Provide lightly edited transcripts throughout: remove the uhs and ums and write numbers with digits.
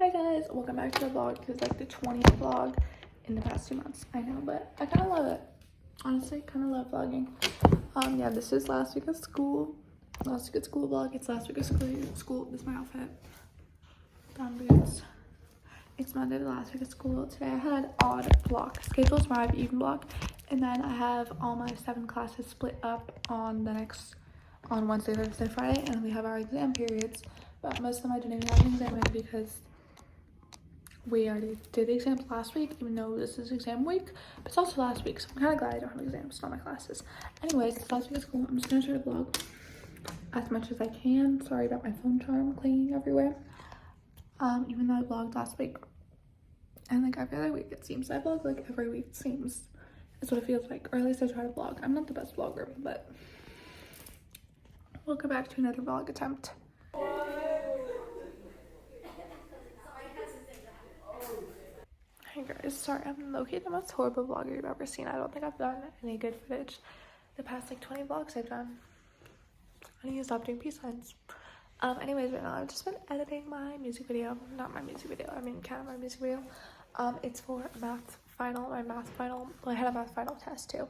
Hi guys, welcome back to the vlog, because like the 20th vlog in the past 2 months. I know, but I kind of love it. Honestly, kind of love vlogging. Yeah, this is last week of school. Last week of school vlog. It's last week of school. This is my outfit. Down boots. It's Monday, the last week of school. Today I had an odd block schedule, so I have even block, and then I have all my 7 classes split up on Wednesday, Thursday, Friday, and we have our exam periods. But most of them I didn't even have an exam in because we already did the exams last week, even though this is exam week, but it's also last week, so I'm kind of glad I don't have exams, not my classes. Anyways, it's last week of school. I'm just gonna try to vlog as much as I can. Sorry about my phone charm clinging everywhere. Even though I vlogged last week, and like every other week it seems. I vlog like every week, it seems. That's what it feels like, or at least I try to vlog. I'm not the best vlogger, but welcome back to another vlog attempt. Hey guys, sorry, I'm low-key the most horrible vlogger you've ever seen. I don't think I've done any good footage the past like 20 vlogs I've done. I need to stop doing peace signs. Anyways, right now I've just been editing my music video. Not my music video, I mean kind of my music video. It's for a math final, my math final. Well, I had a math final test too,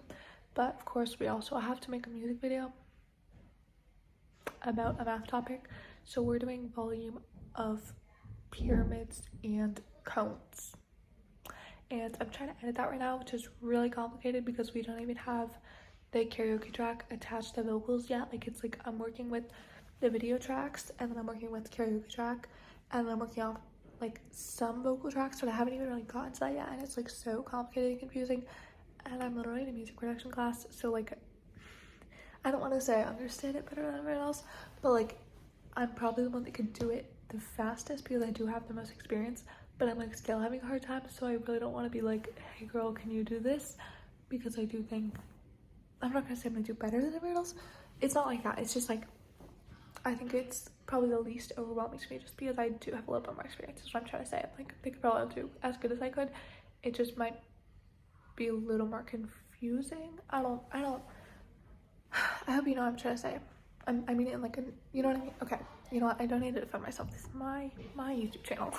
but of course we also have to make a music video about a math topic. So we're doing volume of pyramids and cones. And I'm trying to edit that right now, which is really complicated because we don't even have the karaoke track attached to vocals yet. Like, it's like I'm working with the video tracks, and then I'm working with the karaoke track, and then I'm working off like some vocal tracks, but I haven't even really gotten to that yet, and it's like so complicated and confusing. And I'm literally in a music production class, so like I don't want to say I understand it better than everyone else, but like I'm probably the one that could do it the fastest because I do have the most experience. But I'm like still having a hard time, so I really don't want to be like, hey girl, can you do this? Because I do think, I'm not gonna say I'm gonna do better than everyone else. It's not like that. It's just like, I think it's probably the least overwhelming to me just because I do have a little bit more experience. That's what I'm trying to say. I'm like, I could probably do as good as I could. It just might be a little more confusing. I hope you know what I'm trying to say. I mean it in like a, you know what I mean? Okay, you know what? I don't need to defend myself. This is my YouTube channel.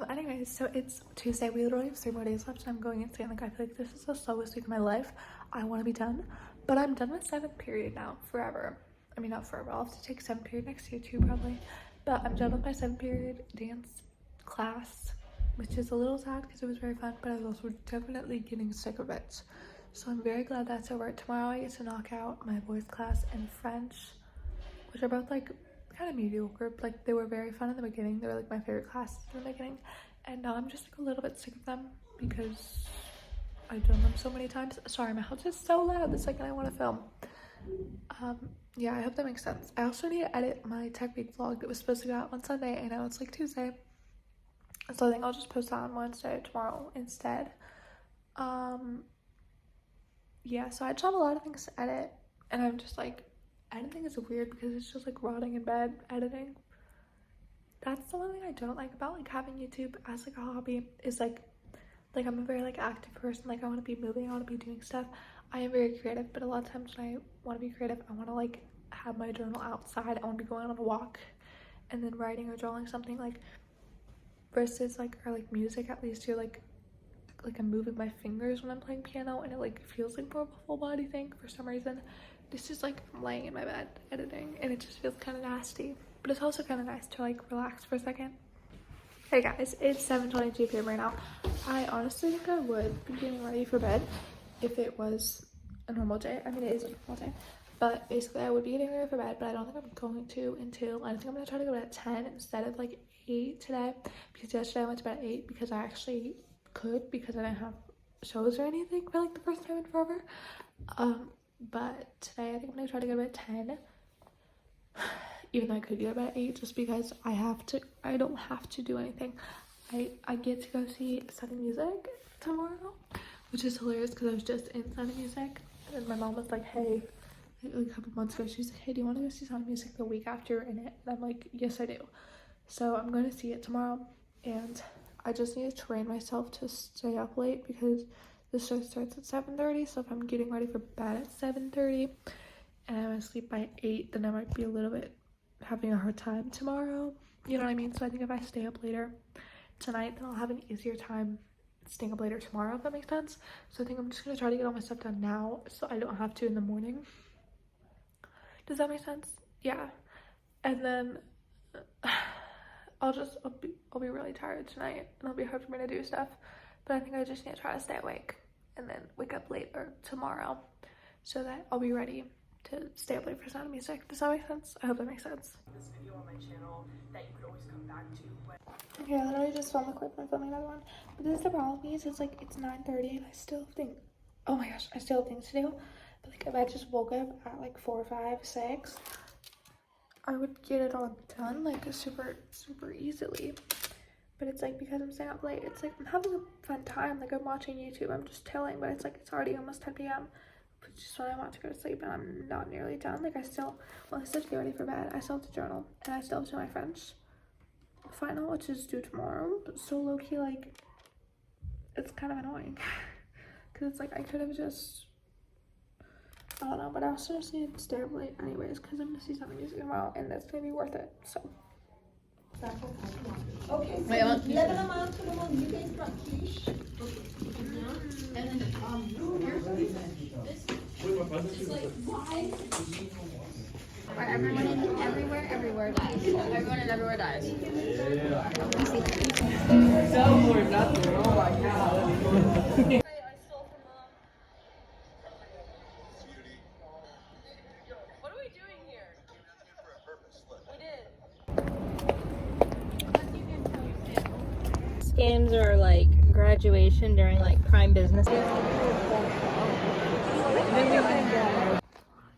Anyways, so it's Tuesday. We literally have 3 more days left, and I'm going insane. Like, I feel like this is the slowest week of my life. I want to be done, but I'm done with 7th period now, forever. I mean, not forever. I'll have to take 7th period next year too, probably. But I'm done with my 7th period dance class, which is a little sad because it was very fun, but I was also definitely getting sick of it. So I'm very glad that's over. Tomorrow I get to knock out my voice class and French, which are both like kind of mediocre. Like, they were very fun in the beginning. They were like my favorite classes in the beginning, and now I'm just like a little bit sick of them because I've done them so many times. Sorry, my house is so loud the second I want to film. Yeah, I hope that makes sense. I also need to edit my tech week vlog that was supposed to go out on Sunday, and now it's like Tuesday, so I think I'll just post that on Wednesday, tomorrow instead. Yeah, so I just have a lot of things to edit, and I'm just like, editing is weird because it's just like rotting in bed editing. That's the one thing I don't like about like having YouTube as like a hobby, is like I'm a very like active person. Like, I want to be moving, I want to be doing stuff. I am very creative, but a lot of times when I want to be creative, I want to like have my journal outside. I want to be going on a walk and then writing or drawing something, like, versus like, or like music, at least you're like I'm moving my fingers when I'm playing piano, and it like feels like more of a full body thing for some reason. This is like I'm laying in my bed editing, and it just feels kind of nasty, but it's also kind of nice to like relax for a second. Hey guys, it's 7:22 p.m. right now. I honestly think I would be getting ready for bed if it was a normal day. I mean, it is a normal day, but basically I would be getting ready for bed, but I don't think I'm going to until, I think I'm gonna try to go to bed at 10 instead of like 8 today, because yesterday I went to bed at 8 because I actually could, because I didn't have shows or anything for like the first time in forever. But today I think I'm gonna try to go to bed at 10, even though I could go to bed at 8, just because I don't have to do anything. I get to go see Sunny Music tomorrow, which is hilarious because I was just in Sunny Music, and my mom was like, hey, a couple months ago, she's like, hey, do you want to go see Sunny Music the week after you're in it? And I'm like, yes I do. So I'm going to see it tomorrow, and I just need to train myself to stay up late because the show starts at 7:30. So if I'm getting ready for bed at 7:30 and I'm gonna sleep by 8, then I might be a little bit having a hard time tomorrow. You know what I mean? So I think if I stay up later tonight, then I'll have an easier time staying up later tomorrow, if that makes sense. So I think I'm just gonna try to get all my stuff done now so I don't have to in the morning. Does that make sense? Yeah. And then I'll be really tired tonight and it'll be hard for me to do stuff. But I think I just need to try to stay awake and then wake up later tomorrow so that I'll be ready to stay up late for Sound of Music. Does that make sense? I hope that makes sense. This video on my channel that you could always come back to. Okay, I literally just filmed a clip and I'm filming another one. But this is the problem with me, is it's like it's 9:30 and I still think, oh my gosh, I still have things to do. But like if I just woke up at like 4, 5, 6, I would get it all done like super easily. But it's like because I'm staying up late, it's like I'm having a fun time. Like I'm watching YouTube, I'm just chilling, but it's like it's already almost 10 p.m. which is when I want to go to sleep and I'm not nearly done. Like I still have to get ready for bed. I still have to journal and I still have to do my French final, which is due tomorrow. But so low-key, like it's kind of annoying because it's like I could have just, I don't know, but I also just need to stay up late anyways because I'm gonna see Sound of Music tomorrow and that's gonna be worth it. So okay, so level them out to the one you guys got quiche. And then it's like why? Everywhere dies. Everyone and everywhere dies. No more nothing. Oh my god. What are we doing here? We did. Scams are like graduation during like prime business.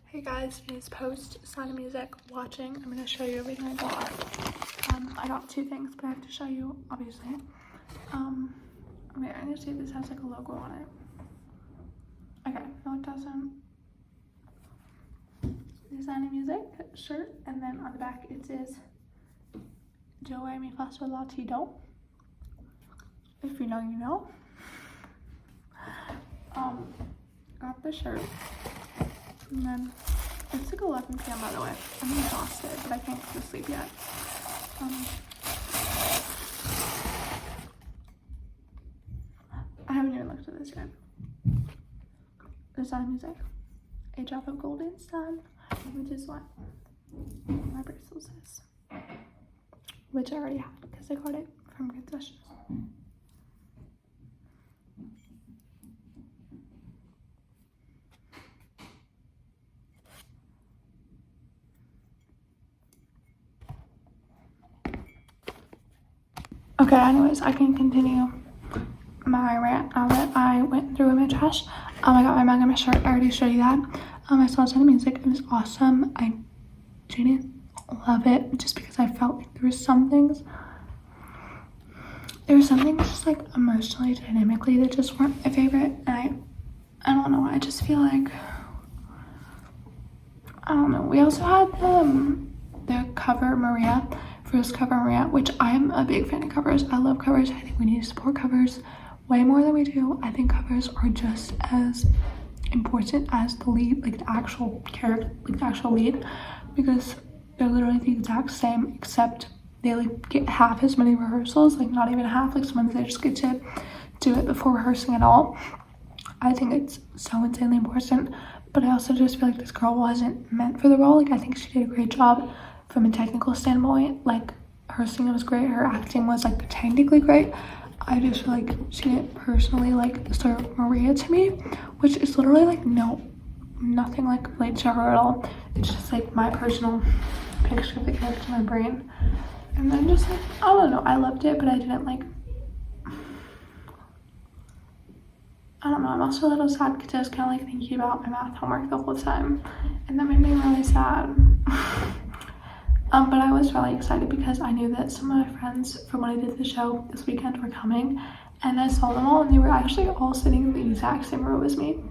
hey guys, it is post Sound of Music watching. I'm gonna show you everything I got. I got 2 things, but I have to show you obviously. Wait, I need to see if this has like a logo on it. Okay, no it doesn't. The Sound of Music shirt, and then on the back it says Do Re Mi Fa Sol La Ti Do. If you know, you know. Got the shirt, and then it's like 11 p.m. by the way. I'm exhausted, but I can't go to sleep yet. I haven't even looked at this yet. The Sound of Music, A Drop of Golden Sun, which is what my bracelet says, which I already had because I got it from Good Sessions. Okay, anyways, I can continue my rant now that I went through my trash. I got my mug and my shirt. I already showed you that. I saw Sound of Music. It was awesome. I didn't love it just because I felt like there were some things just like emotionally, dynamically that just weren't my favorite. And I don't know. I just feel like, I don't know. We also had the cover Maria. First cover Maria, which I'm a big fan of covers. I love covers. I think we need to support covers way more than we do. I think covers are just as important as the lead, like the actual character, like the actual lead, because they're literally the exact same, except they like get half as many rehearsals, like not even half. Like sometimes they just get to do it before rehearsing at all. I think it's so insanely important, but I also just feel like this girl wasn't meant for the role. Like I think she did a great job from a technical standpoint. Like her singing was great, her acting was like technically great. I just feel like she didn't personally like serve Maria to me, which is literally like nothing like related to her at all. It's just like my personal picture of the character in my brain. And then just like, I don't know, I loved it, but I didn't like, I don't know, I'm also a little sad because I was kind of like thinking about my math homework the whole time, and that made me really sad. But I was really excited because I knew that some of my friends from when I did the show this weekend were coming, and I saw them all and they were actually all sitting in the exact same row as me.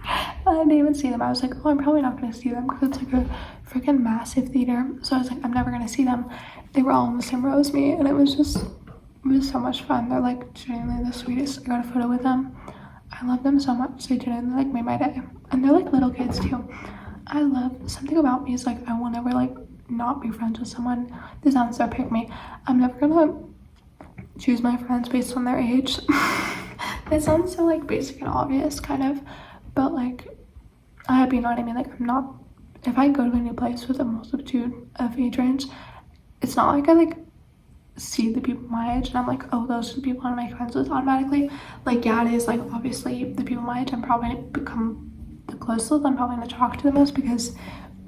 I didn't even see them. I was like, oh, I'm probably not going to see them because it's like a freaking massive theater. So I was like, I'm never going to see them. They were all in the same row as me, and it was so much fun. They're like genuinely the sweetest. I got a photo with them. I love them so much. They genuinely like made my day. And they're like little kids too. I love, something about me is like I will never like not be friends with someone. This sounds so pick me. I'm never gonna choose my friends based on their age. It sounds so like basic and obvious kind of, but like I hope you know what I mean. Like I'm not, if I go to a new place with a multitude of age range, it's not like I like see the people my age and I'm like, oh, those are the people I want to make friends with automatically. Like yeah, it is like obviously the people my age I'm probably gonna become the closest. I'm probably gonna talk to the most because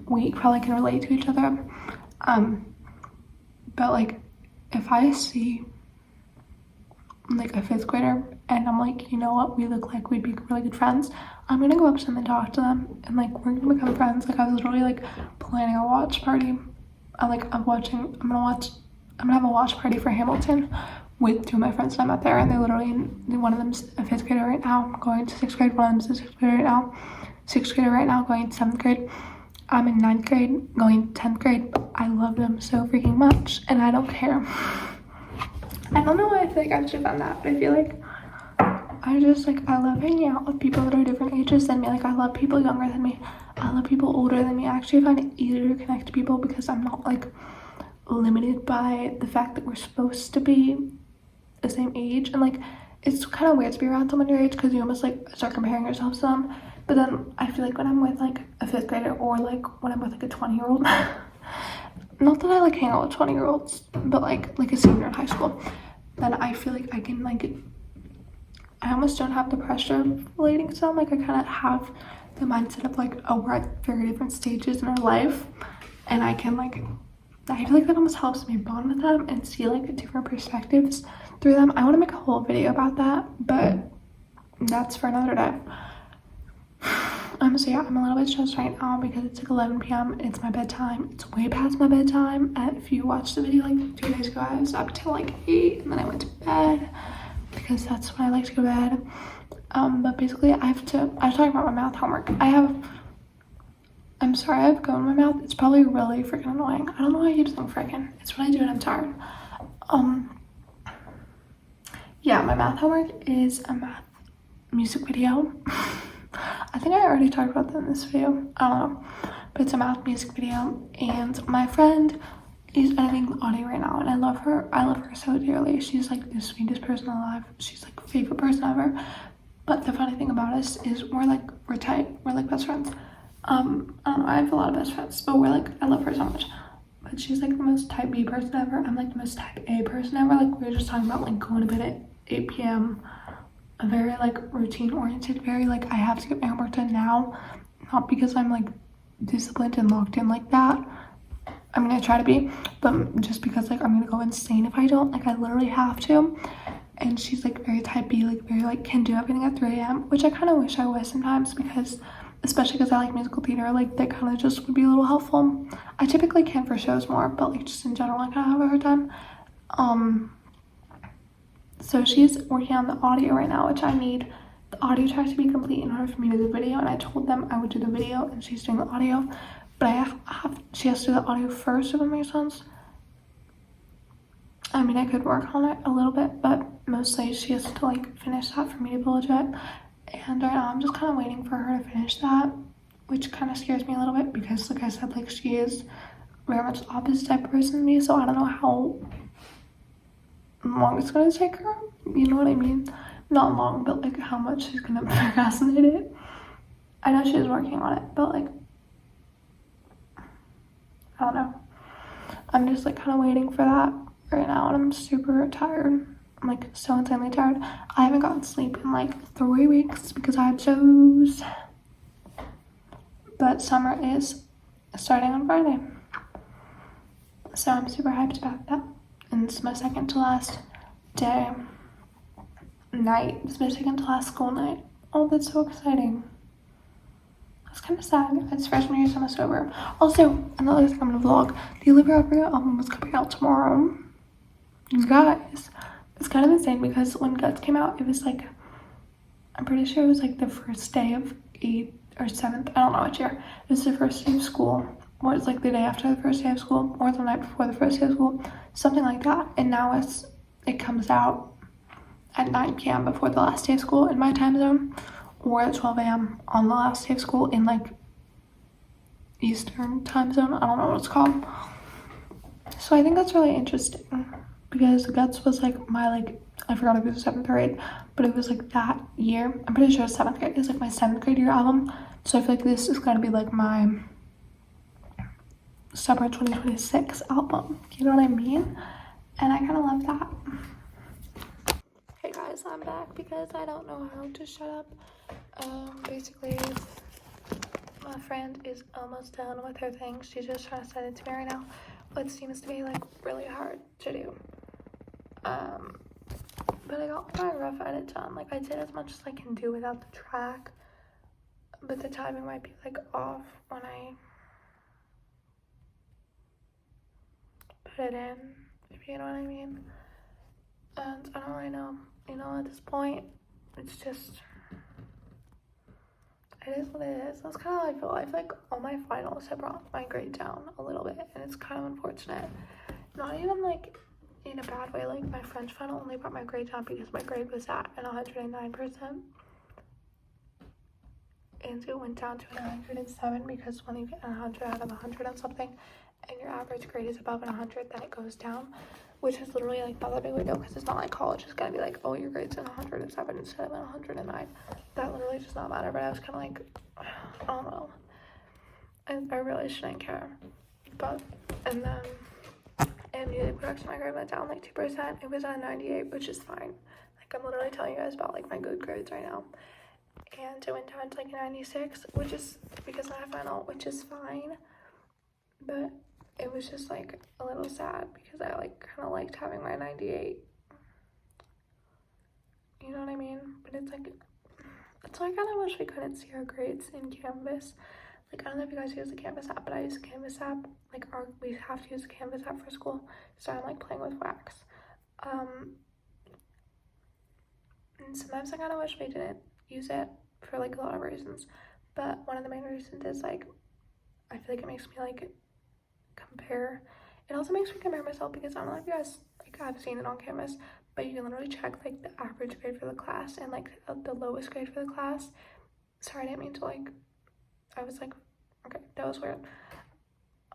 we probably can relate to each other. But like if I see like a 5th grader and I'm like, you know what, we look like we'd be really good friends, I'm gonna go up to them and talk to them and like we're gonna become friends. Like I was literally like planning a watch party. I'm gonna have a watch party for Hamilton with 2 of my friends that I met there, and they're literally one of them's a 5th grader right now going to 6th grade, one of them's a 6th grader right now, 6th grader right now going to 7th grade. I'm in 9th grade going to 10th grade, but I love them so freaking much and I don't care. I don't know why I feel like I should have done that, but I feel like I just like, I love hanging out with people that are different ages than me. Like I love people younger than me, I love people older than me. I actually find it easier to connect to people because I'm not like limited by the fact that we're supposed to be the same age. And like it's kind of weird to be around someone your age because you almost like start comparing yourself to them. But then I feel like when I'm with like a 5th grader or like when I'm with like a 20-year-old, not that I like hang out with 20-year-olds, but like a senior in high school, then I feel like I can like, I almost don't have the pressure of relating to them. Like I kind of have the mindset of like, oh, we're at very different stages in our life, and I can like, I feel like that almost helps me bond with them and see like different perspectives through them. I want to make a whole video about that, but that's for another day. So yeah, I'm a little bit stressed right now because it's like 11 p.m. and it's my bedtime. It's way past my bedtime. And if you watched the video like 2 days ago, I was up till like 8 and then I went to bed because that's when I like to go to bed. But basically I was talking about my math homework. I'm sorry, I have gum in my mouth. It's probably really freaking annoying. I don't know why I keep saying freaking. It's what I do when I'm tired. Yeah, my math homework is a math music video. I think I already talked about that in this video. I don't know. But it's a math music video and my friend is editing the audio right now and I love her. I love her so dearly. She's like the sweetest person alive. She's like favorite person ever. But the funny thing about us is we're tight. We're like best friends. I don't know, I have a lot of best friends, but we're like, I love her so much. But she's like the most type B person ever. I'm like the most type A person ever. Like we were just talking about like going to bed at 8 p.m. A very like routine oriented, very like I have to get my homework done now, not because I'm like disciplined and locked in like that. I'm gonna try to be, but just because like I'm gonna go insane if I don't. Like I literally have to. And she's like very type B, like very like can do everything at 3 a.m, which I kind of wish I was sometimes because, especially because I like musical theater, like that kind of just would be a little helpful. I typically can for shows more, but like just in general I kind of have a hard time. So she's working on the audio right now, which I need the audio track to be complete in order for me to do the video, and I told them I would do the video and she's doing the audio, but she has to do the audio first, if that makes sense. I mean, I could work on it a little bit, but mostly she has to like finish that for me to be legit. And right now I'm just kind of waiting for her to finish that, which kind of scares me a little bit because like I said, like she is very much the opposite type of person than me, so I don't know how long it's gonna take her, you know what I mean? Not long, but like how much she's gonna procrastinate it. I know she's working on it, but like I don't know. I'm just like kind of waiting for that right now, and I'm super tired. I'm like so insanely tired. I haven't gotten sleep in like 3 weeks because I had shows. But summer is starting on Friday, so I'm super hyped about that. And it's my second to last night. It's my second to last school night. Oh, that's so exciting. It's kind of sad. It's freshman year, so I'm sober. Also, another thing I'm gonna vlog. The Olivia Rodrigo album is coming out tomorrow. You guys, it's kind of insane because when Guts came out, it was like, I'm pretty sure it was like the first day of 8th or 7th. I don't know which year. It was the first day of school. Or it's like the day after the first day of school, or the night before the first day of school, something like that. And now it comes out at 9 p.m. before the last day of school in my time zone, or at 12 a.m. on the last day of school in like Eastern time zone. I don't know what it's called. So I think that's really interesting because Guts was like my like, I forgot if it was 7th grade, but it was like that year. I'm pretty sure it's 7th grade. It's like my 7th grade year album. So I feel like this is gonna be like my summer 2026 album. You know what I mean? And I kind of love that. Hey guys, I'm back because I don't know how to shut up. Basically, my friend is almost done with her thing. She's just trying to send it to me right now, which seems to be like really hard to do. But I got my rough edit done. Like I did as much as I can do without the track, but the timing might be like off when I put it in, if you know what I mean. And I don't really know, you know, at this point, it's just, it is what it is. That's kind of how I feel. I feel like all my finals have brought my grade down a little bit, and it's kind of unfortunate. Not even like in a bad way. Like my French final only brought my grade down because my grade was at an 109%, and it went down to an 107 because when you get 100 out of 100 on something, and your average grade is above an 100, then it goes down, which is literally like not that big of a deal because it's not like college is gonna be like, oh, your grade's an 107 instead of an 109. That literally does not matter. But I was kind of like, I don't know. I really shouldn't care. But and then in music production, my grade went down like 2%. It was at 98, which is fine. Like I'm literally telling you guys about like my good grades right now. And it went down to like a 96, which is because of my final, which is fine. But it was just like a little sad because I like kind of liked having my 98. You know what I mean? But it's like I kind of wish we couldn't see our grades in Canvas. Like I don't know if you guys use the Canvas app, but I use the Canvas app. Like we have to use the Canvas app for school, so I'm like playing with wax. And sometimes I kind of wish we didn't use it for like a lot of reasons. But one of the main reasons is like I feel like it makes me like compare. It also makes me compare myself because I don't know if you guys like have seen it on Canvas, but you can literally check like the average grade for the class and like the lowest grade for the class. Sorry, I didn't mean to like, I was like, okay, that was weird.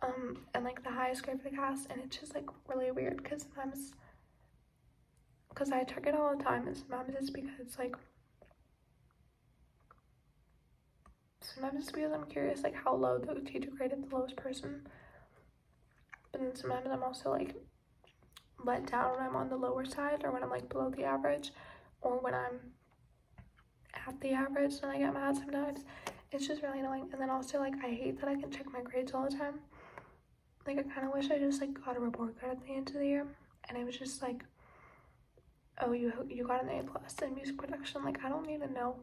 And like the highest grade for the class, and it's just like really weird because sometimes, because I check it all the time, and sometimes it's because like, sometimes it's because I'm curious like how low the teacher graded the lowest person. But then sometimes I'm also like let down when I'm on the lower side or when I'm like below the average or when I'm at the average and I get mad sometimes. It's just really annoying. And then also like I hate that I can check my grades all the time. Like I kind of wish I just like got a report card at the end of the year and it was just like, oh, you got an A+ in music production. Like I don't need to know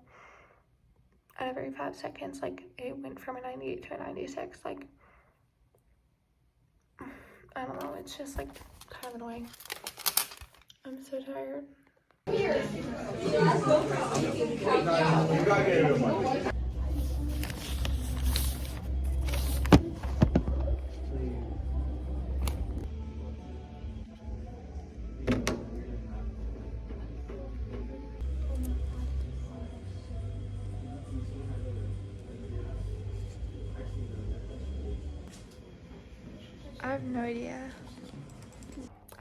at every 5 seconds like it went from a 98 to a 96. Like I don't know, it's just like kind of annoying. I'm so tired. I have no idea.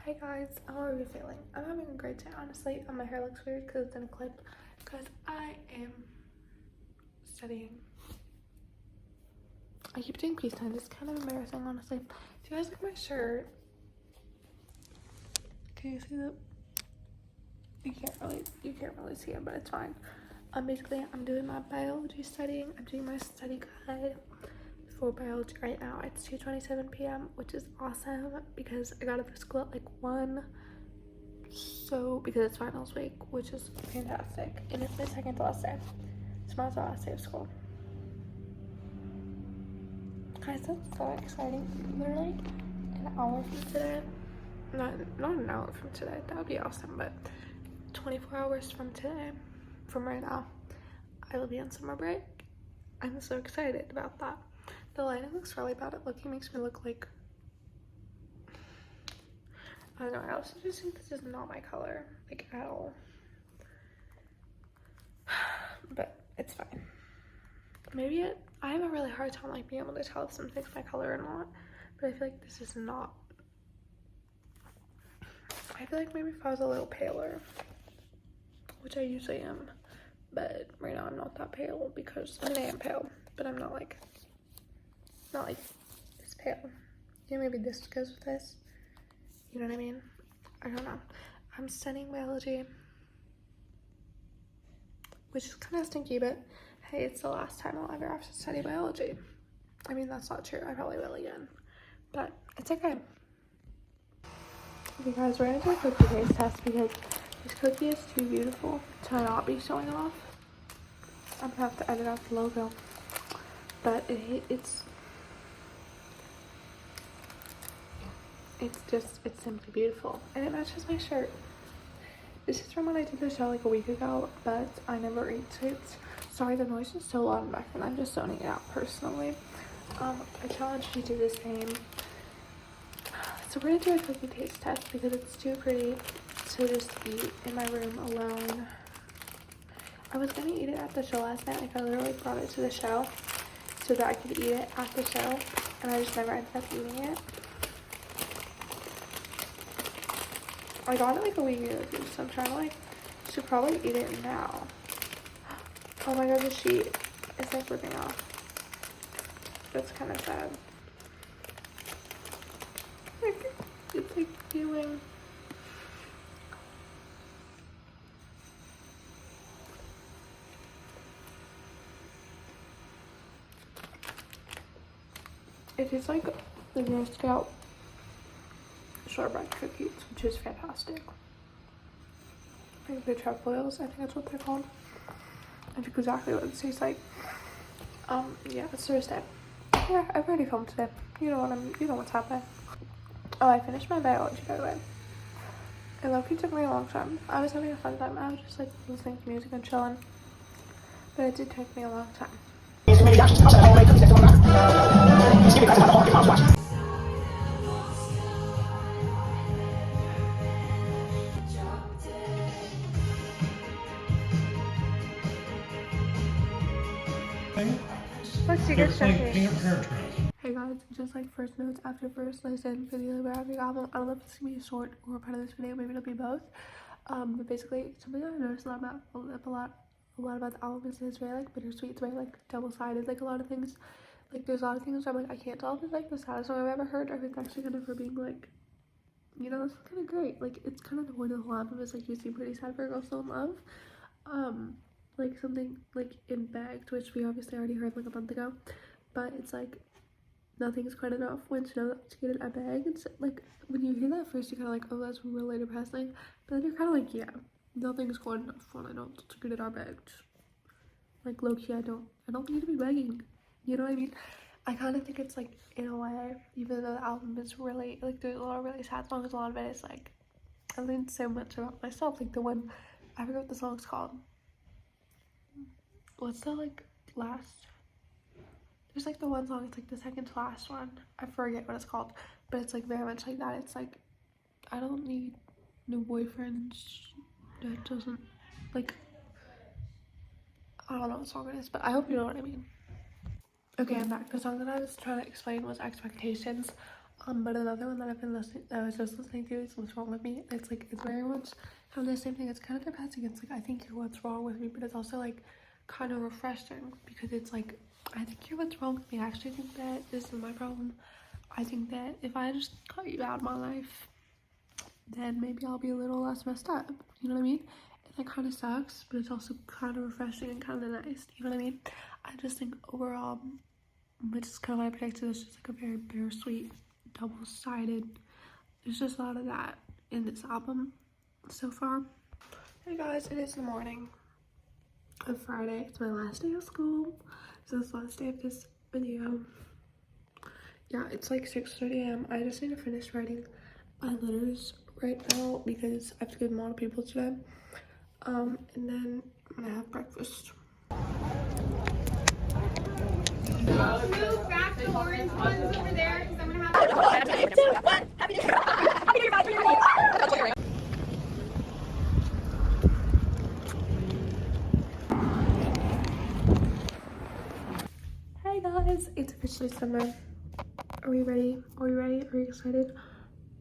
Hi guys, how are you feeling? I'm having a great day, honestly. My hair looks weird because it's in a clip because I am studying. I keep doing peace time. It's kind of embarrassing, honestly. Do you guys like my shirt? Can you see that? You can't really see it, but it's fine. Basically, I'm doing my biology studying. I'm doing my study guide for biology right now. It's 2:27 p.m., which is awesome because I got up to school at like 1. So, because it's finals week, which is fantastic. And it's my second to last day. Tomorrow's the last day of school. Guys, that's so exciting. Literally an hour from today. Not an hour from today. That would be awesome, but 24 hours from today, from right now, I will be on summer break. I'm so excited about that. The lighting looks really bad. It makes me look like, I don't know, I also just think this is not my color, like at all. But it's fine. maybe I have a really hard time like being able to tell if something's my color or not, but I feel like this is not. I feel like maybe if I was a little paler, which I usually am, but right now I'm not that pale because I mean I am pale, but I'm not like this pale. You know, maybe this goes with this. You know what I mean? I don't know. I'm studying biology, which is kind of stinky, but hey, it's the last time I'll ever have to study biology. I mean, that's not true. I probably will again, but it's okay. Okay guys, we're gonna do a cookie taste test because this cookie is too beautiful to not be showing off. I'm gonna have to edit out the logo, but it's simply beautiful, and it matches my shirt. This is from when I did the show like a week ago, but I never ate it. Sorry, the noise is so loud in the background. I'm just zoning it out personally. I challenge you to do the same. So we're gonna do a cookie taste test because it's too pretty to just eat in my room alone. I was gonna eat it at the show last night. Like I literally brought it to the show so that I could eat it at the show, and I just never ended up eating it. I got it like a week ago too, so I'm trying to like, should probably eat it now. Oh my god, the sheet is like ripping off. That's kind of sad. Like, it's like peeling. It is like the Girl Scout shortbread cookies, which is fantastic. I think they're trefoils, I think that's what they're called. I think exactly what it tastes like. Yeah, it's Thursday. Yeah, I've already filmed today. You know what's happening. Oh, I finished my biology by the way. It low-key took me a long time. I was having a fun time. I was just like listening to music and chilling. But it did take me a long time. What's your good stuff here? Hey guys, just like first notes after first listen for the Biographic album. I don't know if it's gonna be a short or a part of this video, maybe it'll be both. But basically something I've noticed a lot about the album is that it's very like bittersweet. It's very like double-sided. Like a lot of things, like there's a lot of things where I'm like, I can't tell if it's like the saddest song I've ever heard or if it's actually kind of her being like, you know, this is kind of great. Like it's kind of the point of the whole album is like you seem pretty sad for a girl still in love. Like something like in Bagged, which we obviously already heard like a month ago, but it's like nothing's quite enough when to know that to get it at Bagged. It's like when you hear that first, you're kind of like, oh, that's really depressing, but then you're kind of like, yeah, nothing's quite enough when I know to get it at Bagged. Like low-key, I don't need to be begging, you know what I mean? I kind of think it's like, in a way, even though the album is really like there's a lot of really sad songs, a lot of it is like I learned so much about myself. Like the one, I forgot what the song's called. What's the like last, there's like the one song, it's like the second to last one, I forget what it's called, but it's like very much like that. It's like, I don't need new boyfriends, that doesn't, like, I don't know what song it is, but I hope you know what I mean. Okay, I'm back. The song that I was trying to explain was Expectations, but another one that I was just listening to is What's Wrong With Me. It's like, it's very much kind of the same thing. It's kind of depressing. It's like, I think you're what's wrong with me, but it's also like kind of refreshing because it's like, I think you're what's wrong with me. I actually think that this is my problem. I think that if I just cut you out of my life, then maybe I'll be a little less messed up. You know what I mean? And that kind of sucks, but it's also kind of refreshing and kind of nice. You know what I mean? I just think overall, which is kind of what I predicted, it's just like a very bittersweet, double-sided. There's just a lot of that in this album so far. Hey guys, it is the morning of Friday. It's my last day of school, so it's the last day of this video. Yeah, it's like 6:30 a.m. I just need to finish writing my letters right now because I have to give them all to people today. And then I'm gonna have breakfast. Move back the orange ones over there because I'm gonna have guys, it's officially summer. Are we ready? Are we ready? Are we excited?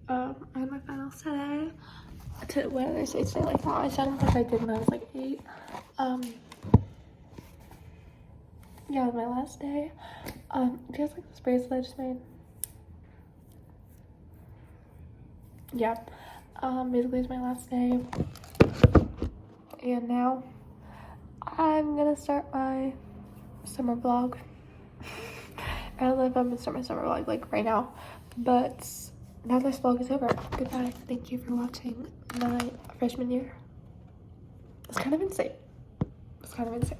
I had my finals today. What did I say today? Like that. I sounded like I did when I was like 8. Yeah, it was my last day. Do you guys like this bracelet I just made? Yeah. Basically it's my last day. And now I'm gonna start my summer vlog. I don't know if I'm gonna start my summer vlog like right now, but now this vlog is over. Goodbye. Thank you for watching my freshman year. It's kind of insane. It's kind of insane.